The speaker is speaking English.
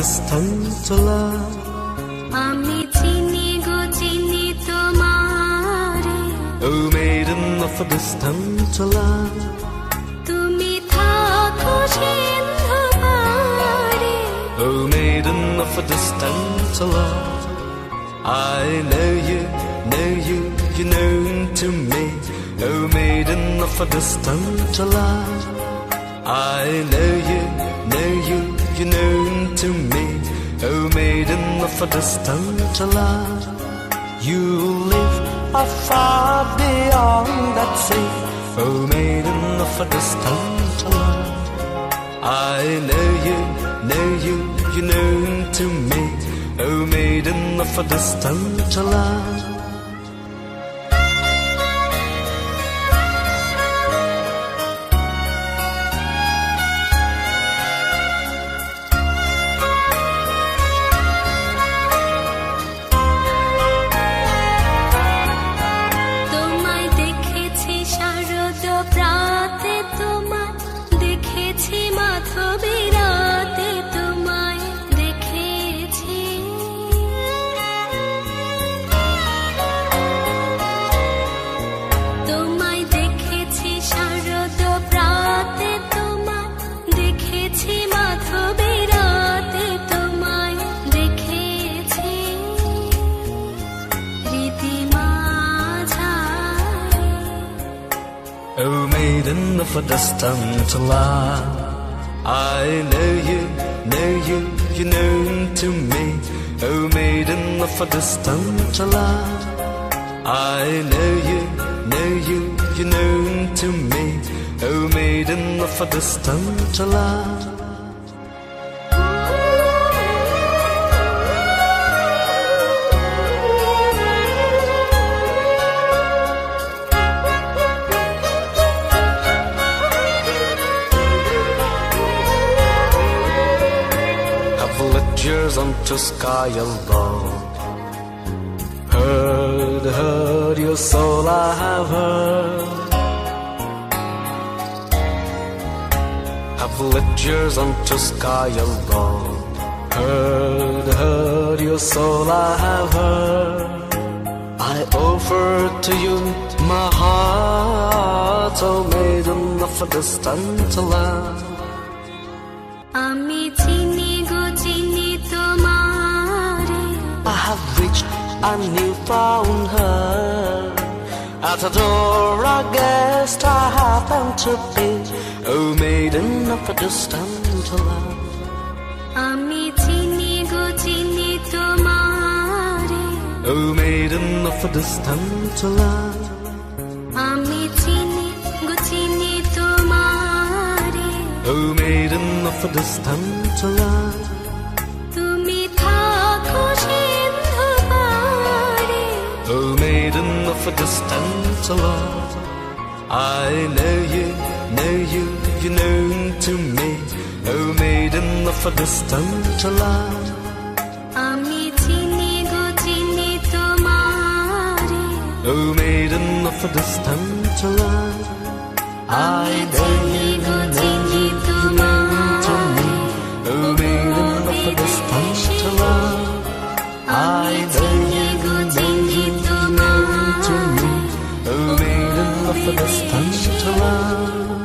distant love. আমি চিনি গো চিনি তোমারে, Oh maiden of a distant love. তুমি থাকো সিন্ধু পারে। Oh maiden of a distant love. I know you, you're known to me. Oh maiden of a distant love. I know you, you're known to me. Oh maiden of a distant love. You live afar beyond that sea. Oh maiden of a distant love. I know you, you're known to me. Oh maiden of a distant love. তোমায় দেখেছি শারদ প্রাতে, তোমায় দেখেছি মাধবী রাতে, তোমায় দেখেছি। তোমায় দেখেছি শারদ প্রাতে, তোমায় দেখেছি মাধবী রাতে, তোমায় দেখেছি। রীতিমা Oh maiden of a distant love. I know you, you're known to me. Oh maiden of a distant love. I know you, you're known to me. Oh maiden of a distant love. Have lit yours onto sky alone. Heard your soul I have heard. Have lit yours onto sky alone. Heard your soul I have heard. I offer to you my heart, oh maiden of a distant land. আমি চিনি গো চিনি তোমারে, I have reached a newfound her. At the door I guessed I happened to be, oh maiden of a distant land. আমি চিনি গো চিনি তোমারে, Oh maiden of a distant land. আমি চিনি গো চিনি তোমারে, Oh maiden of a distant land. তুমি থাকো সিন্ধু পারে। Oh maiden of a distant land. I know you, you're known to me. Oh maiden of a distant land. আমি চিনি গো চিনি তোমারে, Oh maiden of a distant land. I know চিনি গো চিনি তোমারে, Oh maiden of a distant land. I know চিনি গো চিনি তোমারে, Oh maiden of a distant land.